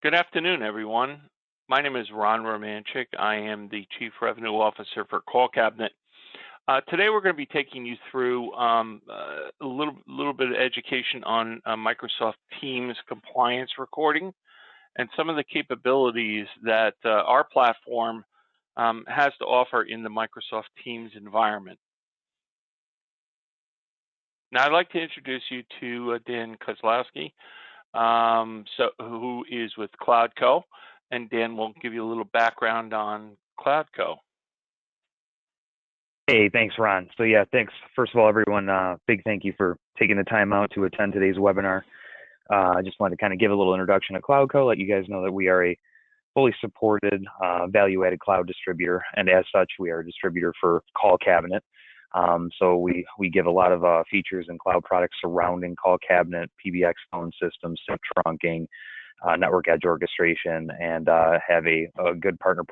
Good afternoon, everyone. My name is Ron Romanchik. I am the Chief Revenue Officer for CallCabinet. Today, we're going to be taking you through a little bit of education on Microsoft Teams compliance recording and some of the capabilities that our platform has to offer in the Microsoft Teams environment. Now, I'd like to introduce you to Dan Kozlowski, who is with CloudCo, and Dan will give you a little background on CloudCo. Hey, thanks, Ron. So yeah, thanks. First of all, everyone, big thank you for taking the time out to attend today's webinar. I just wanted to kind of give a little introduction to CloudCo, let you guys know that we are a fully supported value-added cloud distributor, and as such, we are a distributor for CallCabinet. So we give a lot of features and cloud products surrounding CallCabinet, PBX phone systems, SIM trunking, network edge orchestration, and have a good partner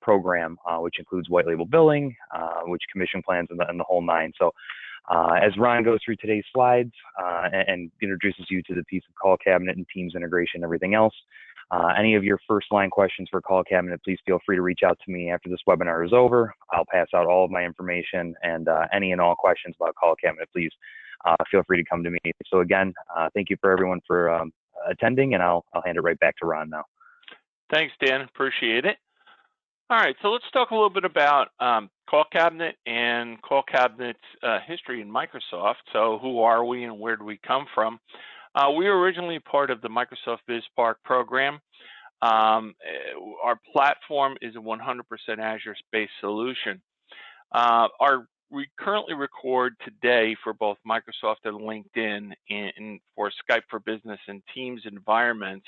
program, which includes white label billing, which commission plans, and the whole nine. So as Ron goes through today's slides and introduces you to the piece of CallCabinet and Teams integration and everything else, any of your first line questions for CallCabinet, please feel free to reach out to me after this webinar is over. I'll pass out all of my information, and any and all questions about CallCabinet, please feel free to come to me. So again, thank you for everyone for attending, and I'll hand it right back to Ron now. Thanks, Dan. Appreciate it. All right, so let's talk a little bit about CallCabinet and CallCabinet's history in Microsoft. So who are we and where do we come from? We were originally part of the Microsoft BizSpark program. Our platform is a 100% Azure-based solution. We currently record today for both Microsoft and LinkedIn for Skype for Business and Teams environments.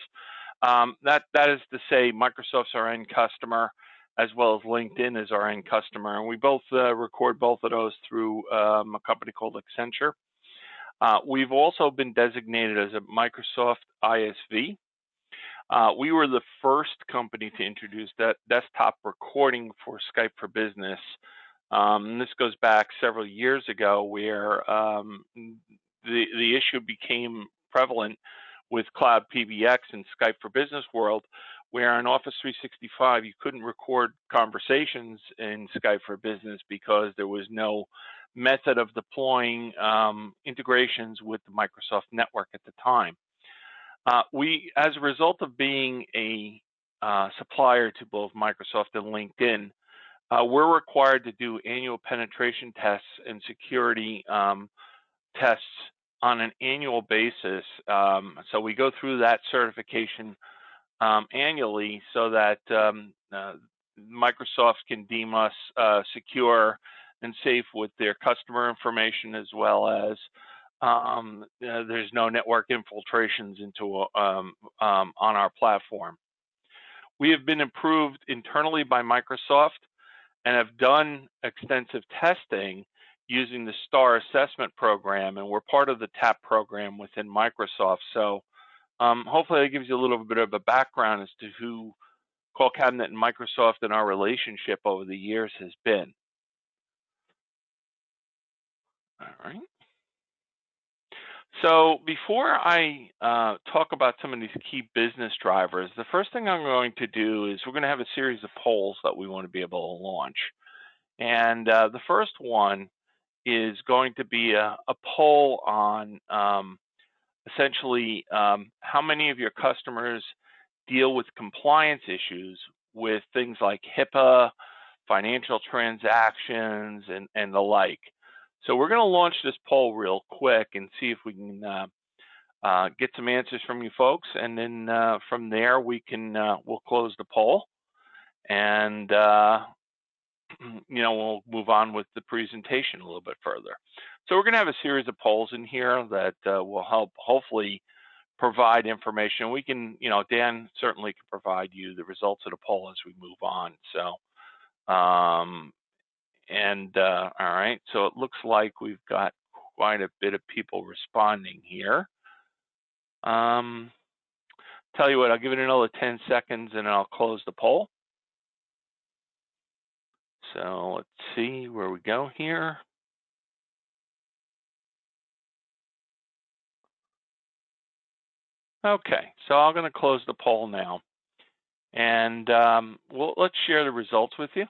That is to say, Microsoft's our end customer, as well as LinkedIn is our end customer, and we both record both of those through a company called Accenture. We've also been designated as a Microsoft ISV. We were the first company to introduce that desktop recording for Skype for Business. This goes back several years ago, where the issue became prevalent with Cloud PBX and Skype for Business world, where in Office 365 you couldn't record conversations in Skype for Business because there was no method of deploying integrations with the Microsoft network at the time. We, as a result of being a supplier to both Microsoft and LinkedIn, we're required to do annual penetration tests and security tests on an annual basis. So we go through that certification annually so that Microsoft can deem us secure and safe with their customer information, as well as there's no network infiltrations into on our platform. We have been approved internally by Microsoft and have done extensive testing using the STAR assessment program, and we're part of the TAP program within Microsoft. So hopefully that gives you a little bit of a background as to who CallCabinet and Microsoft and our relationship over the years has been. All right. So before I talk about some of these key business drivers, the first thing I'm going to do is we're going to have a series of polls that we want to be able to launch. And the first one is going to be a poll on essentially how many of your customers deal with compliance issues with things like HIPAA, financial transactions, and the like. So we're going to launch this poll real quick and see if we can get some answers from you folks, and then from there we can we'll close the poll, and we'll move on with the presentation a little bit further. So we're going to have a series of polls in here that will help hopefully provide information. We can, Dan certainly can provide you the results of the poll as we move on. So. All right, so it looks like we've got quite a bit of people responding here. Tell you what, I'll give it another 10 seconds and I'll close the poll. So let's see where we go here. Okay, so I'm going to close the poll now, and let's share the results with you.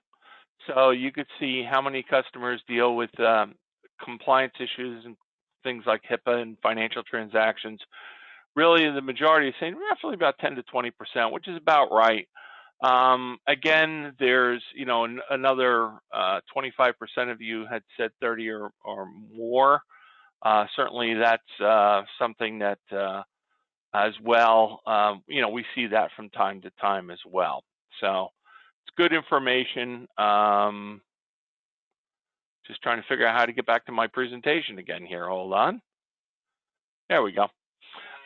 So you could see how many customers deal with compliance issues and things like HIPAA and financial transactions. Really, the majority is saying roughly about 10 to 20%, which is about right. Again, there's another 25% of you had said 30 or more. Certainly, that's something that as well. We see that from time to time as well. So it's good information. Just trying to figure out how to get back to my presentation again here. Hold on. There we go.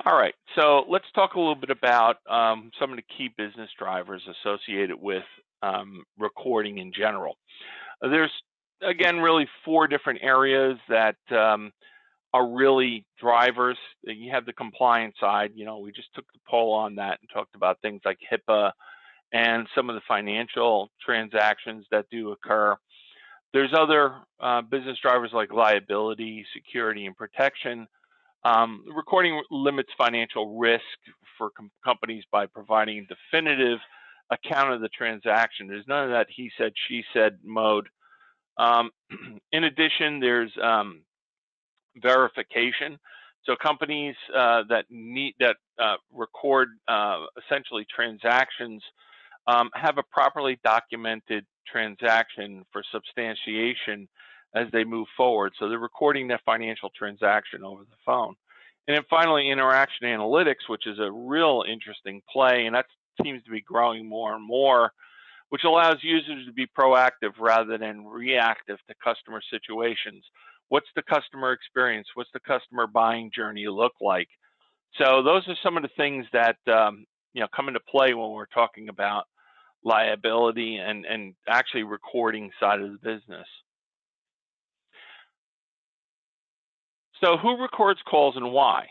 All right, so let's talk a little bit about some of the key business drivers associated with recording in general. There's, again, really 4 different areas that are really drivers. You have the compliance side. We just took the poll on that and talked about things like HIPAA and some of the financial transactions that do occur. There's other business drivers like liability, security, and protection. Recording limits financial risk for companies by providing a definitive account of the transaction. There's none of that he said, she said mode. In addition, there's verification. So companies that record essentially transactions have a properly documented transaction for substantiation as they move forward. So they're recording that financial transaction over the phone. And then finally, interaction analytics, which is a real interesting play, and that seems to be growing more and more, which allows users to be proactive rather than reactive to customer situations. What's the customer experience? What's the customer buying journey look like? So those are some of the things that come into play when we're talking about liability and actually recording side of the business. So who records calls and why?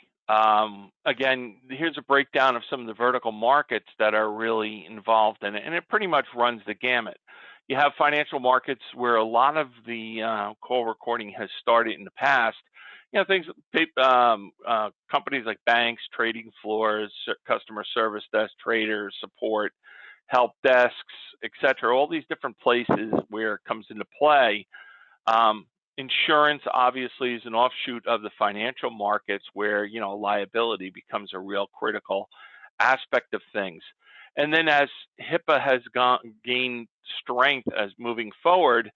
Again, here's a breakdown of some of the vertical markets that are really involved in it, and it pretty much runs the gamut. You have financial markets where a lot of the call recording has started in the past. Things, companies like banks, trading floors, customer service desk, traders, support, help desks, etc. All these different places where it comes into play. Insurance obviously is an offshoot of the financial markets where liability becomes a real critical aspect of things. And then as HIPAA has gained strength as moving forward,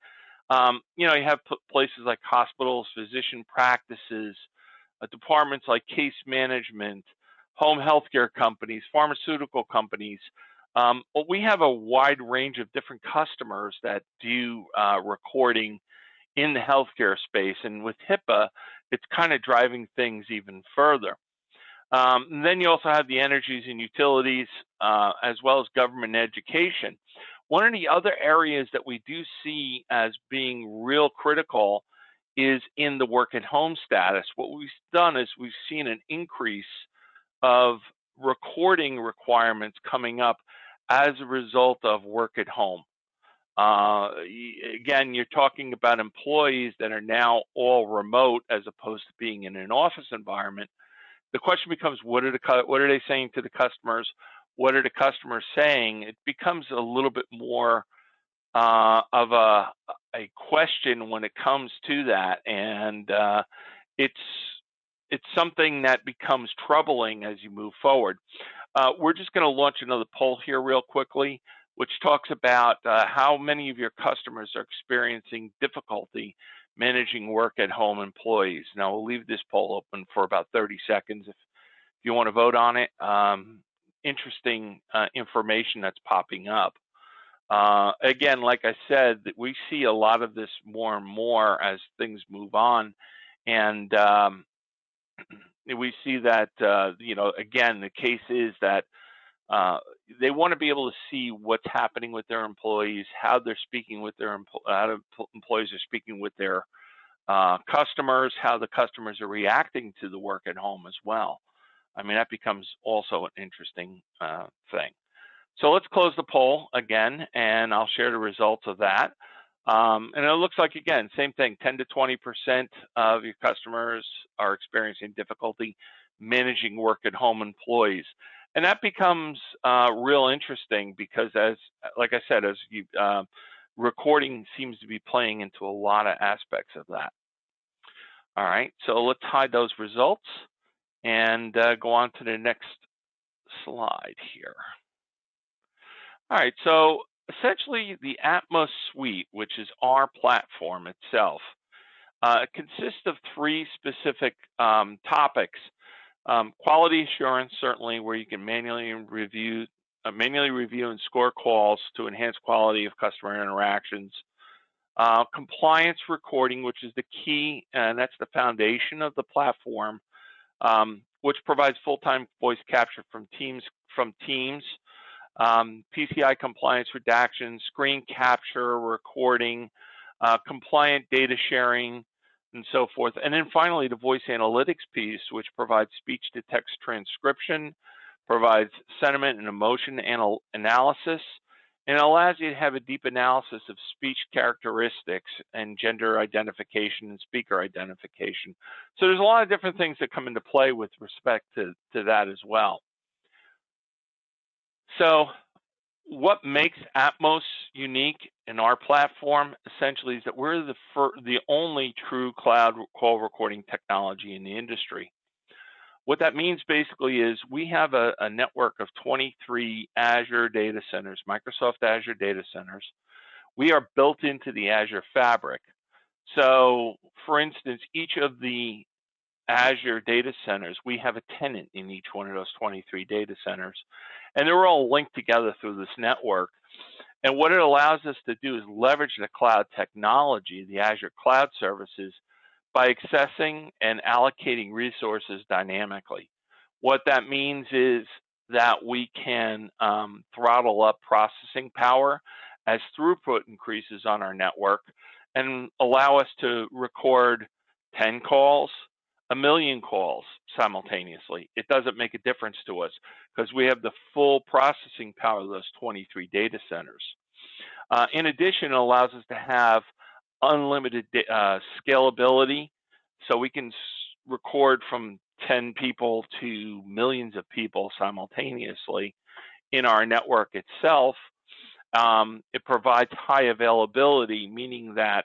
you have places like hospitals, physician practices, departments like case management, home healthcare companies, pharmaceutical companies. We have a wide range of different customers that do recording in the healthcare space, and with HIPAA, it's kind of driving things even further. And then you also have the energies and utilities, as well as government education. One of the other areas that we do see as being real critical is in the work at home status. What we've done is we've seen an increase of recording requirements coming up as a result of work at home. Again, you're talking about employees that are now all remote as opposed to being in an office environment. The question becomes, what are they saying to the customers? What are the customers saying? It becomes a little bit more of a question when it comes to that, and it's something that becomes troubling as you move forward. We're just going to launch another poll here real quickly, which talks about how many of your customers are experiencing difficulty managing work at home employees. Now, we'll leave this poll open for about 30 seconds if you want to vote on it. Interesting information that's popping up. Again, like I said, we see a lot of this more and more as things move on. And we see that, again, the case is that they want to be able to see what's happening with their employees, how they're speaking with their employees are speaking with their customers, how the customers are reacting to the work at home as well. I mean, that becomes also an interesting thing. So let's close the poll again, and I'll share the results of that. And it looks like, again, same thing, 10 to 20% of your customers are experiencing difficulty managing work at home employees. And that becomes real interesting because, like I said, as you recording seems to be playing into a lot of aspects of that. All right, so let's hide those results and go on to the next slide here. All right, so essentially the Atmos Suite, which is our platform itself, consists of three specific topics. Quality assurance, certainly, where you can manually review and score calls to enhance quality of customer interactions. Compliance recording, which is the key, and that's the foundation of the platform, which provides full-time voice capture from teams. PCI compliance redaction, screen capture, recording, compliant data sharing, and so forth. And then finally, the voice analytics piece, which provides speech-to-text transcription, provides sentiment and emotion analysis, and allows you to have a deep analysis of speech characteristics and gender identification and speaker identification. So there's a lot of different things that come into play with respect to that as well. So what makes Atmos unique in our platform essentially is that we're the only true cloud call recording technology in the industry. What that means basically is we have a network of 23 Azure data centers, Microsoft Azure data centers. We are built into the Azure fabric. So for instance, each of the Azure data centers, we have a tenant in each one of those 23 data centers, and they're all linked together through this network. And what it allows us to do is leverage the cloud technology, the Azure cloud services, by accessing and allocating resources dynamically. What that means is that we can throttle up processing power as throughput increases on our network and allow us to record 10 calls, 1 million calls simultaneously. It doesn't make a difference to us because we have the full processing power of those 23 data centers. In addition, it allows us to have unlimited scalability, so we can record from 10 people to millions of people simultaneously in our network itself. It provides high availability, meaning that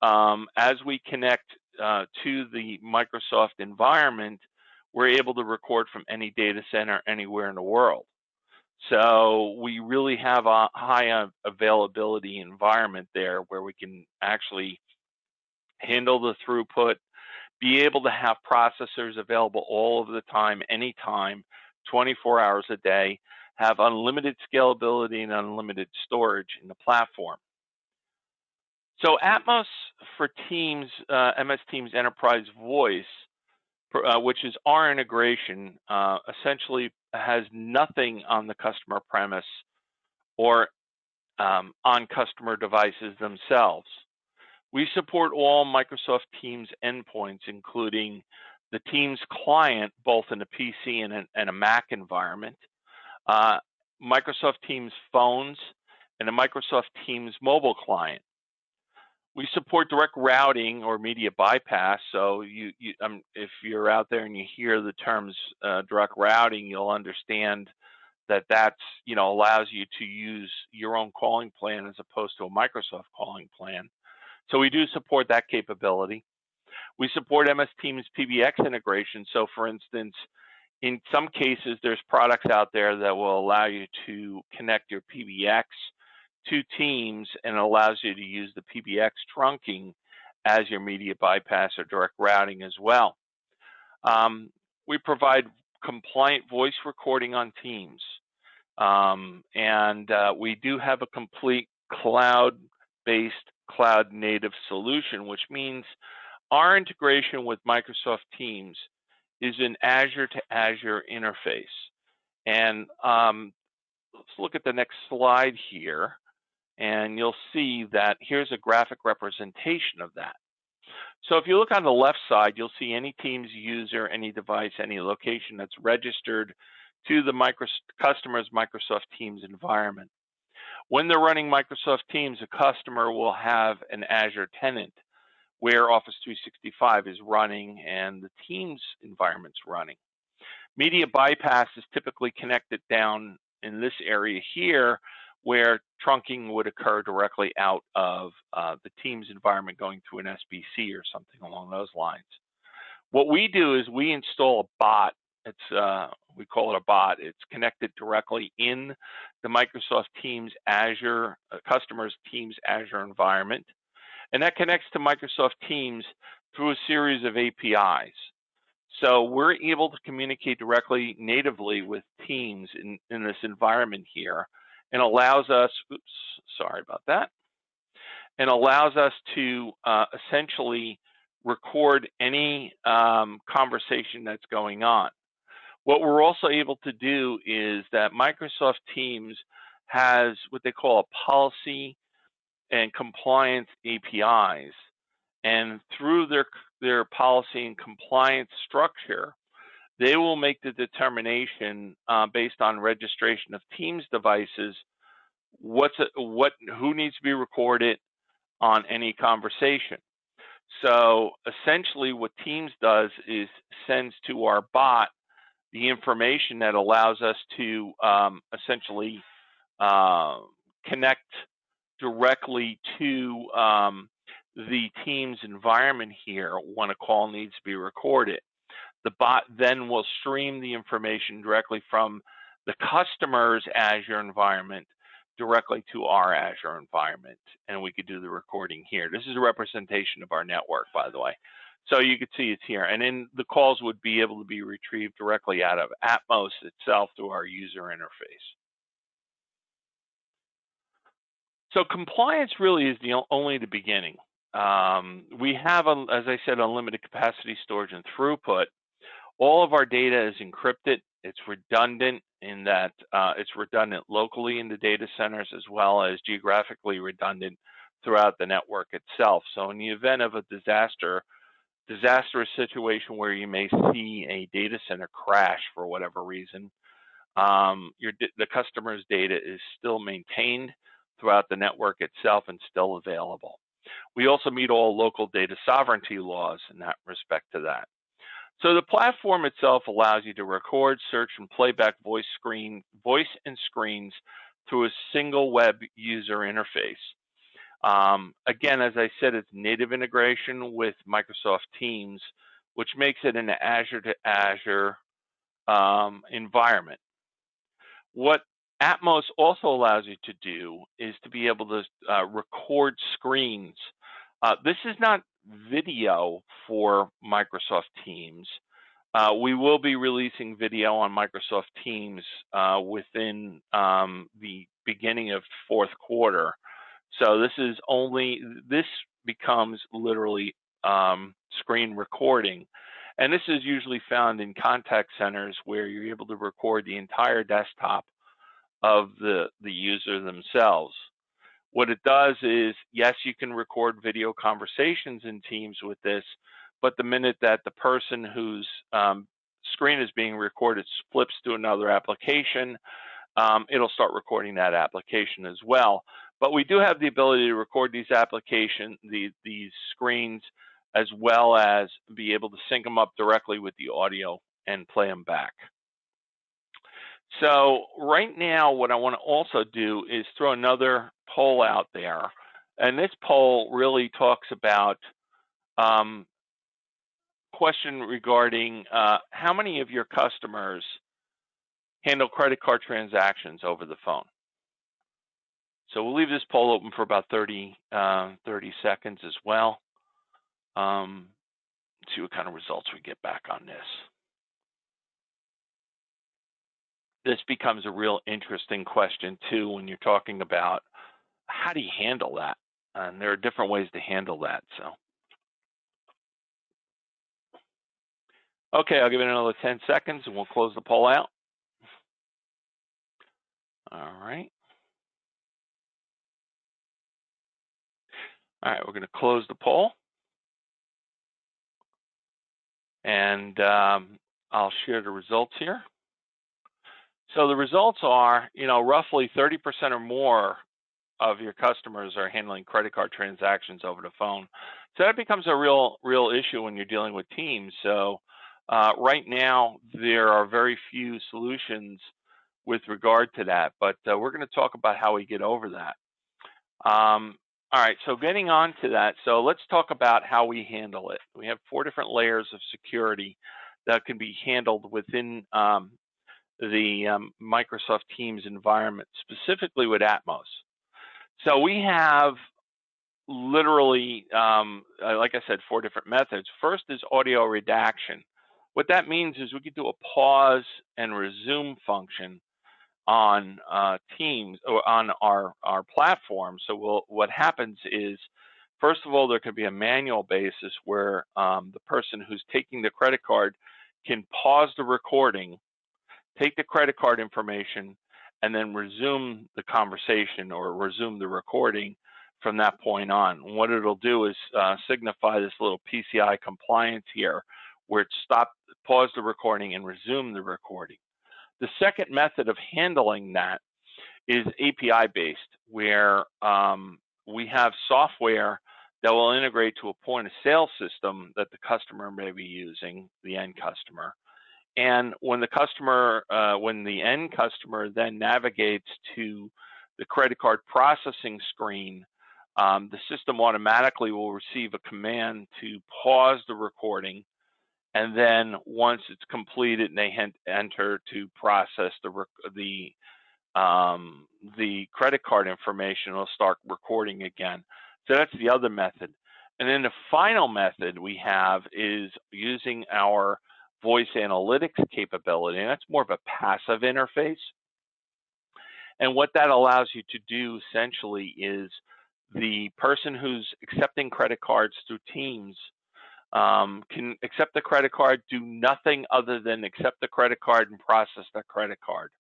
as we connect to the Microsoft environment, we're able to record from any data center anywhere in the world. So we really have a high availability environment there where we can actually handle the throughput, be able to have processors available all of the time, anytime, 24 hours a day, have unlimited scalability and unlimited storage in the platform. So Atmos for Teams, MS Teams Enterprise Voice, which is our integration, essentially has nothing on the customer premise or on customer devices themselves. We support all Microsoft Teams endpoints, including the Teams client, both in a PC and a Mac environment, Microsoft Teams phones, and a Microsoft Teams mobile client. We support direct routing or media bypass. So if you're out there and you hear the terms direct routing, you'll understand that that's allows you to use your own calling plan as opposed to a Microsoft calling plan. So we do support that capability. We support MS Teams PBX integration. So for instance, in some cases, there's products out there that will allow you to connect your PBX to Teams and allows you to use the PBX trunking as your media bypass or direct routing as well. We provide compliant voice recording on Teams. And we do have a complete cloud-based, cloud-native solution, which means our integration with Microsoft Teams is an Azure to Azure interface. And let's look at the next slide here. And you'll see that here's a graphic representation of that. So if you look on the left side, you'll see any Teams user, any device, any location that's registered to the customer's Microsoft Teams environment. When they're running Microsoft Teams, a customer will have an Azure tenant where Office 365 is running and the Teams environment's running. Media bypass is typically connected down in this area here, where trunking would occur directly out of the Teams environment going to an SBC or something along those lines. What we do is we install a bot. We call it a bot. It's connected directly in the Microsoft Teams Azure, customers Teams Azure environment. And that connects to Microsoft Teams through a series of APIs. So we're able to communicate directly natively with Teams in this environment here, and allows us, and allows us to essentially record any conversation that's going on. What we're also able to do is that Microsoft Teams has what they call a policy and compliance APIs, and through their policy and compliance structure, they will make the determination based on registration of Teams devices, who needs to be recorded on any conversation. So essentially what Teams does is sends to our bot the information that allows us to essentially connect directly to the Teams environment here when a call needs to be recorded. The bot then will stream the information directly from the customer's Azure environment directly to our Azure environment, and we could do the recording here. This is a representation of our network, by the way. So you could see it's here, and then the calls would be able to be retrieved directly out of Atmos itself through our user interface. So compliance really is only the beginning. We have, as I said, unlimited capacity, storage, and throughput. All of our data is encrypted. It's redundant in that it's redundant locally in the data centers, as well as geographically redundant throughout the network itself. So in the event of a disastrous situation where you may see a data center crash for whatever reason, the customer's data is still maintained throughout the network itself and still available. We also meet all local data sovereignty laws in that respect to that. So the platform itself allows you to record, search, and playback voice and screens through a single web user interface. Again, as I said, it's native integration with Microsoft Teams, which makes it an Azure to Azure environment. What Atmos also allows you to do is to be able to record screens. This is not video for Microsoft Teams. We will be releasing video on Microsoft Teams within the beginning of fourth quarter. So this becomes literally screen recording. And this is usually found in contact centers where you're able to record the entire desktop of the user themselves. What it does is, yes, you can record video conversations in Teams with this, but the minute that the person whose screen is being recorded flips to another application, it'll start recording that application as well. But we do have the ability to record these these screens, as well as be able to sync them up directly with the audio and play them back. So right now, what I want to also do is throw another poll out there. And this poll really talks about question regarding how many of your customers handle credit card transactions over the phone. So we'll leave this poll open for about 30 seconds as well. See what kind of results we get back on this. This becomes a real interesting question too when you're talking about how do you handle that? And there are different ways to handle that. So, okay, I'll give it another 10 seconds and we'll close the poll out. All right. All right, we're going to close the poll. And I'll share the results here. So the results are, roughly 30% or more of your customers are handling credit card transactions over the phone. So that becomes a real issue when you're dealing with Teams. So Right now, there are very few solutions with regard to that, but we're going to talk about how we get over that. All right, so getting on to that, so let's talk about how we handle it. We have 4 different layers of security that can be handled within the Microsoft Teams environment, specifically with Atmos. So we have literally, like I said, 4 different methods. First is audio redaction. What that means is we could do a pause and resume function on Teams or on our platform. So what happens is, first of all, there could be a manual basis where the person who's taking the credit card can pause the recording, take the credit card information, and then resume the conversation or resume the recording from that point on. What it'll do is signify this little PCI compliance here, where it pause the recording and resume the recording. The second method of handling that is API-based, where we have software that will integrate to a point-of-sale system that the customer may be using, the end customer. And when the end customer then navigates to the credit card processing screen, the system automatically will receive a command to pause the recording, and then once it's completed and they enter to process the credit card information, it'll start recording again. So that's the other method. And then the final method we have is using our voice analytics capability, and that's more of a passive interface. And what that allows you to do essentially is the person who's accepting credit cards through Teams can accept the credit card, do nothing other than accept the credit card and process that credit card.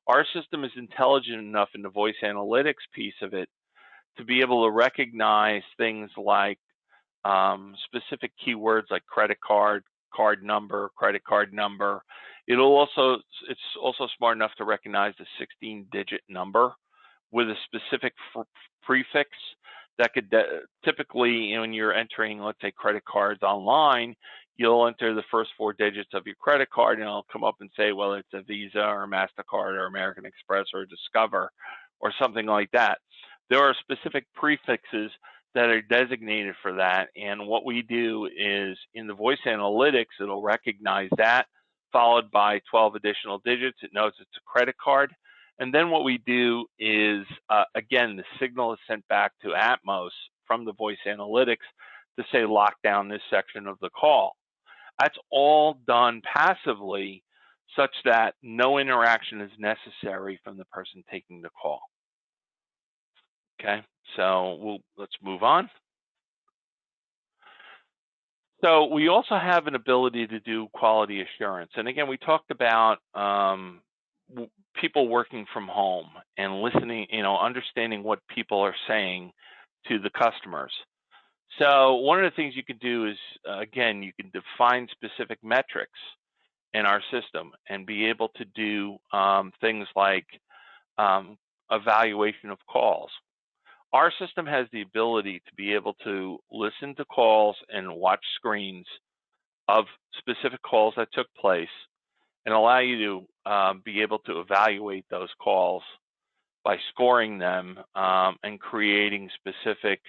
Our system is intelligent enough in the voice analytics piece of it to be able to recognize things like specific keywords like credit card, card number, credit card number. It's also smart enough to recognize the 16-digit number with a specific prefix that could typically, when you're entering, let's say, credit cards online, you'll enter the first 4 digits of your credit card and it'll come up and say, well, it's a Visa or a MasterCard or American Express or Discover or something like that. There are specific prefixes that are designated for that. And what we do is in the voice analytics, it'll recognize that, followed by 12 additional digits. It knows it's a credit card. And then what we do is, again, the signal is sent back to Atmos from the voice analytics to say, lock down this section of the call. That's all done passively such that no interaction is necessary from the person taking the call. Okay, so let's move on. So we also have an ability to do quality assurance. And again, we talked about people working from home and listening, understanding what people are saying to the customers. So one of the things you can do is, again, you can define specific metrics in our system and be able to do things like evaluation of calls. Our system has the ability to be able to listen to calls and watch screens of specific calls that took place and allow you to be able to evaluate those calls by scoring them and creating specific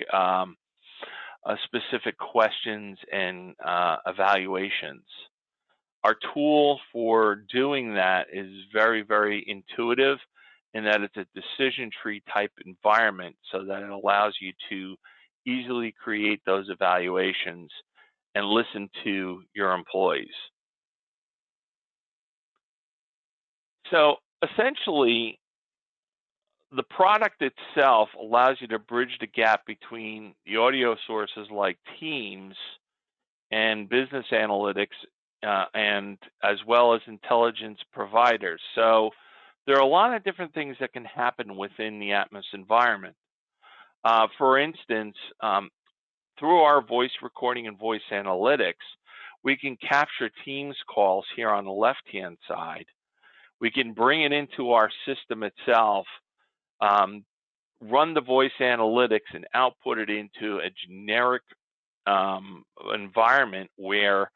questions and evaluations. Our tool for doing that is very, very intuitive in that it's a decision tree type environment so that it allows you to easily create those evaluations and listen to your employees. So essentially, the product itself allows you to bridge the gap between the audio sources like Teams and business analytics and as well as intelligence providers. So there are a lot of different things that can happen within the Atmos environment. For instance, through our voice recording and voice analytics, we can capture Teams calls here on the left-hand side. We can bring it into our system itself, run the voice analytics and output it into a generic environment where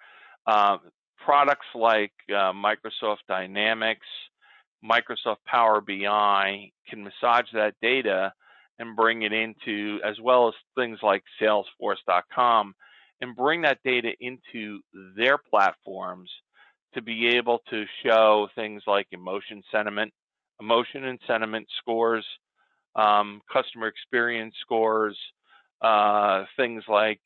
products like Microsoft Dynamics, Microsoft Power BI can massage that data and bring it into, as well as things like Salesforce.com, and bring that data into their platforms to be able to show things like emotion and sentiment scores, customer experience scores, things like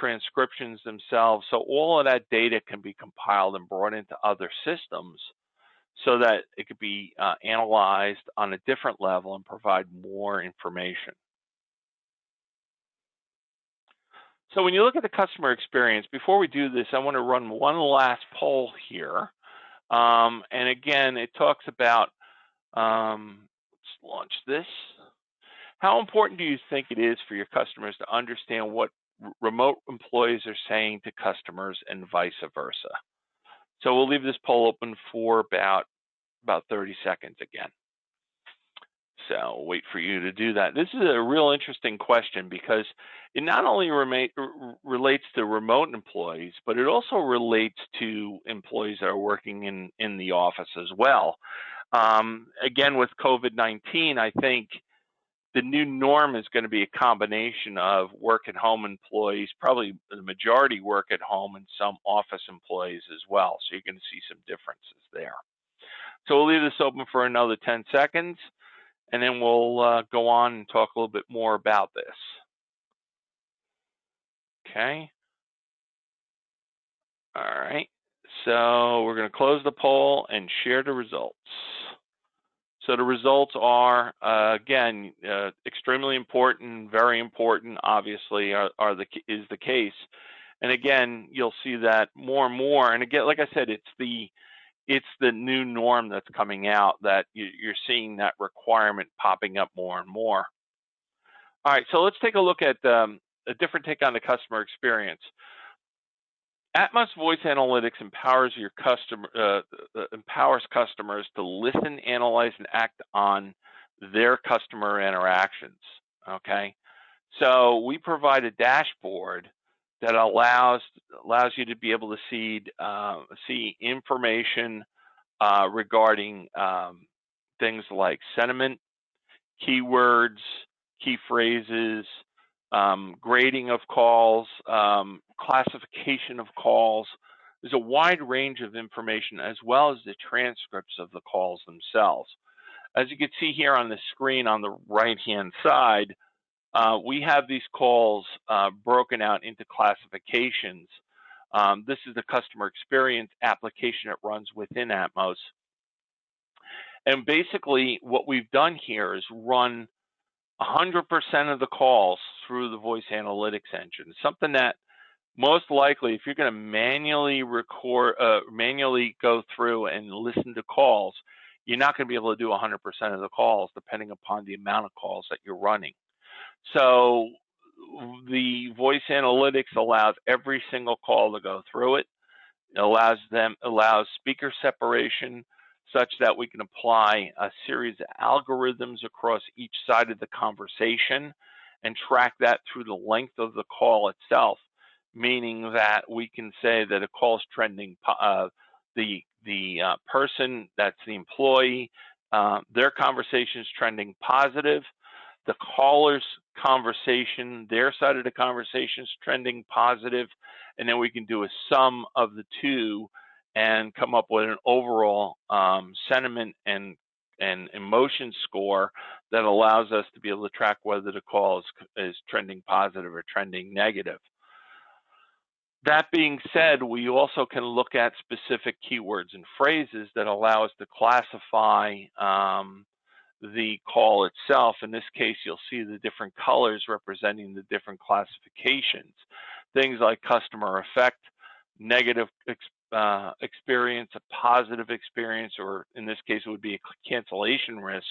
transcriptions themselves. So all of that data can be compiled and brought into other systems so that it could be analyzed on a different level and provide more information. So when you look at the customer experience, before we do this, I want to run one last poll here. And again, it talks about, let's launch this. How important do you think it is for your customers to understand what remote employees are saying to customers and vice versa? So we'll leave this poll open for about 30 seconds again. So I'll wait for you to do that. This is a real interesting question because it not only relates to remote employees, but it also relates to employees that are working in the office as well. Again, with COVID-19, I think the new norm is going to be a combination of work-at-home employees, probably the majority work at home, and some office employees as well. So you're going to see some differences there. So we'll leave this open for another 10 seconds, and then we'll go on and talk a little bit more about this. Okay. All right. So we're going to close the poll and share the results. So the results are, again, extremely important, very important, obviously, is the case. And again, you'll see that more and more. And again, like I said, it's the new norm that's coming out that you're seeing that requirement popping up more and more. All right, so let's take a look at a different take on the customer experience. Atmos Voice Analytics empowers customers to listen, analyze, and act on their customer interactions. Okay, so we provide a dashboard that allows you to be able to see information regarding things like sentiment, keywords, key phrases, grading of calls, classification of calls. There's a wide range of information as well as the transcripts of the calls themselves. As you can see here on the screen on the right-hand side, we have these calls broken out into classifications. This is the customer experience application that runs within Atmos. And basically what we've done here is run 100% of the calls through the voice analytics engine. Something that most likely, if you're going to manually go through and listen to calls, you're not going to be able to do 100% of the calls depending upon the amount of calls that you're running. So the voice analytics allows every single call to go through it. It allows speaker separation, such that we can apply a series of algorithms across each side of the conversation and track that through the length of the call itself, meaning that we can say that a call is trending, the person that's the employee, their conversation is trending positive, the caller's conversation, their side of the conversation is trending positive, and then we can do a sum of the two and come up with an overall sentiment and emotion score that allows us to be able to track whether the call is trending positive or trending negative. That being said, we also can look at specific keywords and phrases that allow us to classify the call itself. In this case, you'll see the different colors representing the different classifications. Things like customer effect, negative experience, a positive experience, or in this case, it would be a cancellation risk.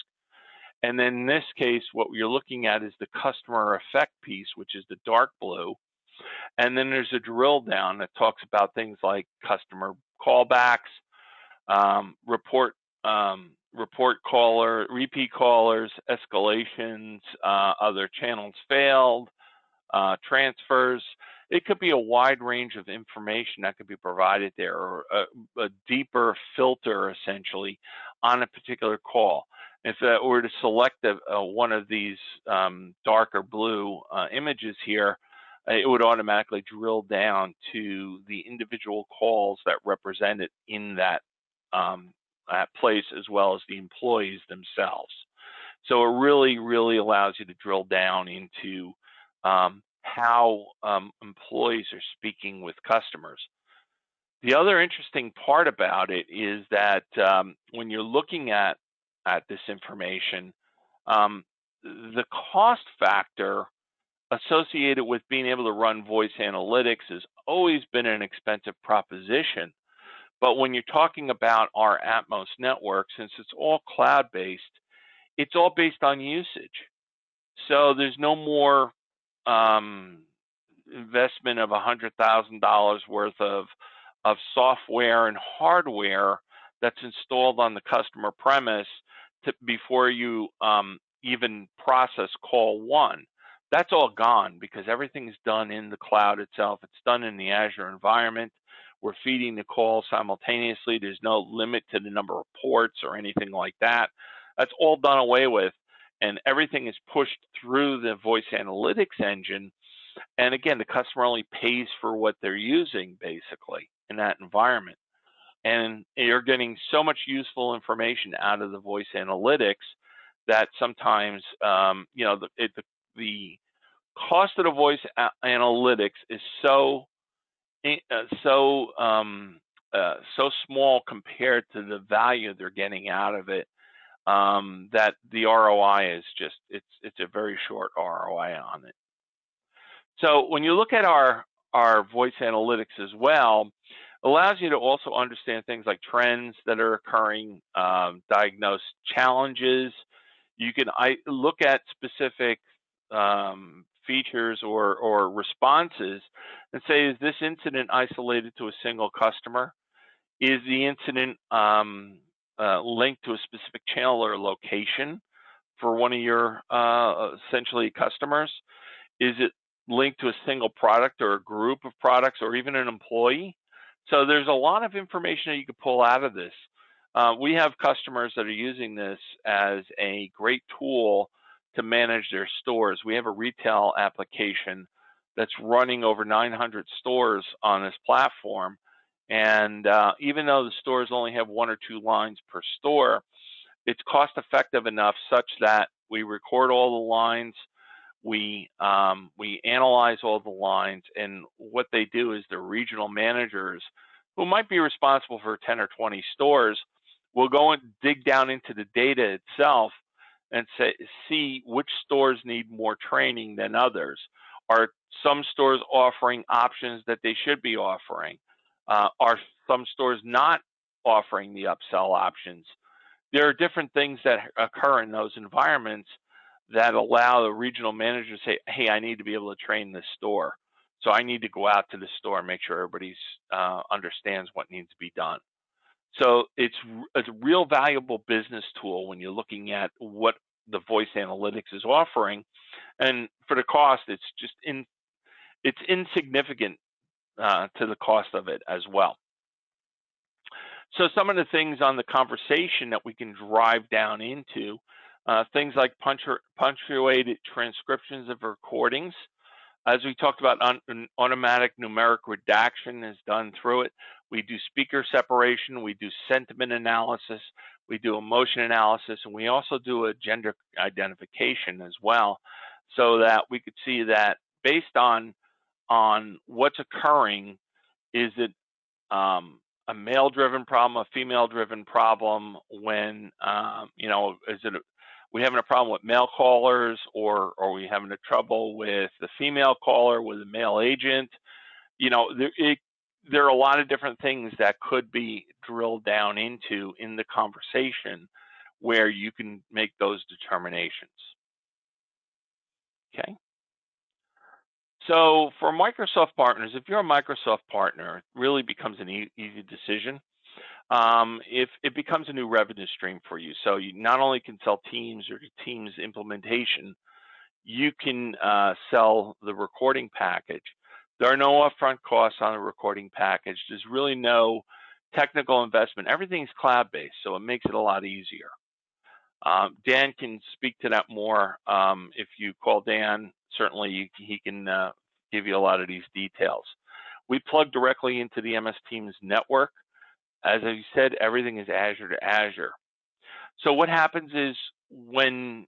And then in this case, what you're looking at is the customer effect piece, which is the dark blue. And then there's a drill down that talks about things like customer callbacks, repeat callers, escalations, other channels failed, transfers. It could be a wide range of information that could be provided there, or a deeper filter essentially on a particular call. If I were to select one of these darker blue images here, it would automatically drill down to the individual calls that represented in that place, as well as the employees themselves. So it really, really allows you to drill down into how employees are speaking with customers. The other interesting part about it is that when you're looking at this information, the cost factor associated with being able to run voice analytics has always been an expensive proposition. But when you're talking about our Atmos network, since it's all cloud-based, it's all based on usage. So there's no more investment of $100,000 worth of software and hardware that's installed on the customer premise before you even process call one. That's all gone because everything's done in the cloud itself. It's done in the Azure environment. We're feeding the call simultaneously. There's no limit to the number of ports or anything like that. That's all done away with, and everything is pushed through the voice analytics engine. And again, the customer only pays for what they're using, basically, in that environment. And you're getting so much useful information out of the voice analytics that sometimes, the cost of the voice analytics is so small compared to the value they're getting out of it, that the ROI is just, it's a very short ROI on it. So when you look at our voice analytics as well, it allows you to also understand things like trends that are occurring, diagnose challenges. You can look at specific features or responses and say, is this incident isolated to a single customer? Is the incident linked to a specific channel or location for one of your essentially customers? Is it linked to a single product or a group of products or even an employee? So there's a lot of information that you could pull out of this. We have customers that are using this as a great tool to manage their stores. We have a retail application that's running over 900 stores on this platform. And even though the stores only have 1 or 2 lines per store, it's cost effective enough such that we record all the lines, we analyze all the lines, and what they do is the regional managers, who might be responsible for 10 or 20 stores, will go and dig down into the data itself and see which stores need more training than others. Are some stores offering options that they should be offering? Are some stores not offering the upsell options? There are different things that occur in those environments that allow the regional manager to say, hey, I need to be able to train this store. So I need to go out to the store and make sure everybody understands what needs to be done. So it's a real valuable business tool when you're looking at what the voice analytics is offering. And for the cost, it's just it's insignificant to the cost of it as well. So some of the things on the conversation that we can drive down into, things like punctuated transcriptions of recordings. As we talked about, automatic numeric redaction is done through it. We do speaker separation, we do sentiment analysis, we do emotion analysis, and we also do a gender identification as well, so that we could see that based on what's occurring, is it a male-driven problem, a female-driven problem? When is it we having a problem with male callers, or are we having a trouble with the female caller with a male agent? There are a lot of different things that could be drilled down into in the conversation where you can make those determinations. Okay. So for Microsoft partners, if you're a Microsoft partner, it really becomes an easy decision. If it becomes a new revenue stream for you. So you not only can sell Teams or Teams implementation, you can sell the recording package. There are no upfront costs on the recording package. There's really no technical investment. Everything's cloud-based, so it makes it a lot easier. Dan can speak to that more. If you call Dan, certainly he can give you a lot of these details. We plug directly into the MS Teams network. As I said, everything is Azure to Azure. So what happens is when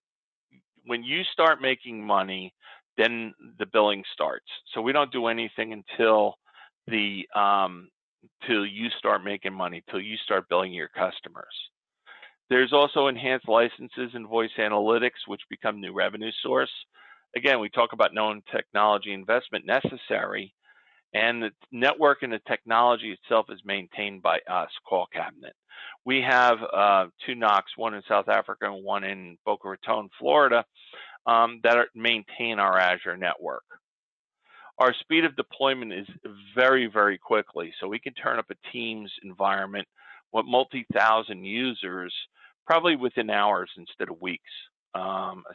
you start making money, then the billing starts. So we don't do anything until till you start making money, till you start billing your customers. There's also enhanced licenses and voice analytics, which become new revenue source. Again, we talk about known technology investment necessary, and the network and the technology itself is maintained by us, CallCabinet. We have 2 NOCs, one in South Africa and one in Boca Raton, Florida, that maintain our Azure network. Our speed of deployment is very, very quickly, so we can turn up a Teams environment with multi-thousand users probably within hours instead of weeks.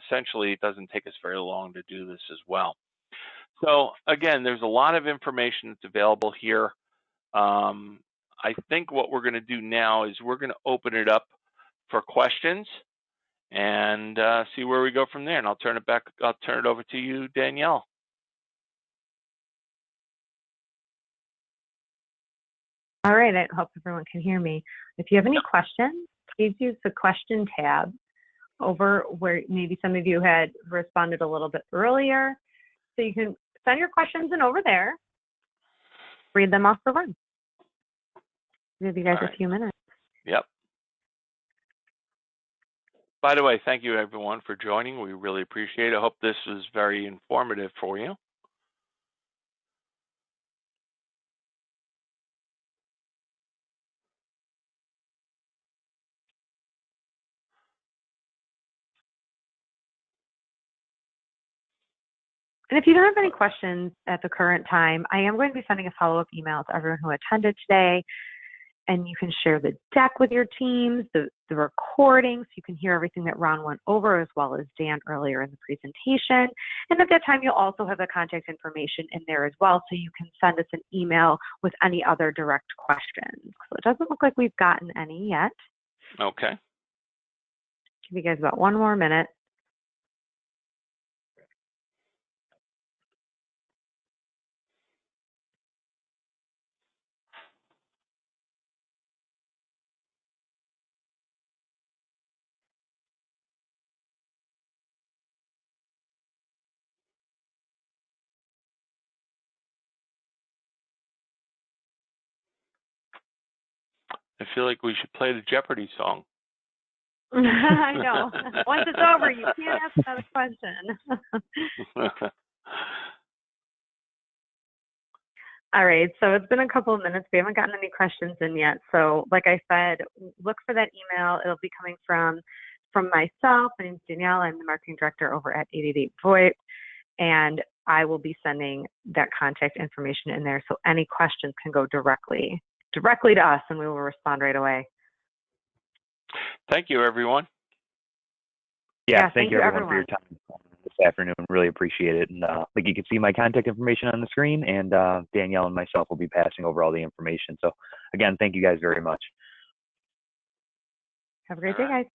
Essentially, it doesn't take us very long to do this as well. So again, there's a lot of information that's available here. I think what we're going to do now is we're going to open it up for questions and see where we go from there. And I'll turn it over to you, Danielle. All right, I hope everyone can hear me. If you have any questions, please use the question tab over where maybe some of you had responded a little bit earlier. So you can send your questions in over there, read them off the room. Give you guys a few minutes. Yep. By the way, thank you everyone for joining. We really appreciate it. I hope this was very informative for you. And if you don't have any questions at the current time, I am going to be sending a follow-up email to everyone who attended today. And you can share the deck with your teams, the recording, so you can hear everything that Ron went over, as well as Dan earlier in the presentation. And at that time, you'll also have the contact information in there as well, so you can send us an email with any other direct questions. So it doesn't look like we've gotten any yet. Okay. Give you guys about 1 more minute. I feel like we should play the Jeopardy song. I know. Once it's over, you can't ask another question. All right, so it's been a couple of minutes. We haven't gotten any questions in yet. So like I said, look for that email. It'll be coming from myself. My name's Danielle. I'm the marketing director over at 888VoIP. And I will be sending that contact information in there. So any questions can go directly to us, and we will respond right away. Thank you, everyone. Yeah, thank you everyone for your time this afternoon. Really appreciate it. And like you can see my contact information on the screen, and Danielle and myself will be passing over all the information. So again, thank you guys very much. Have a great day, guys.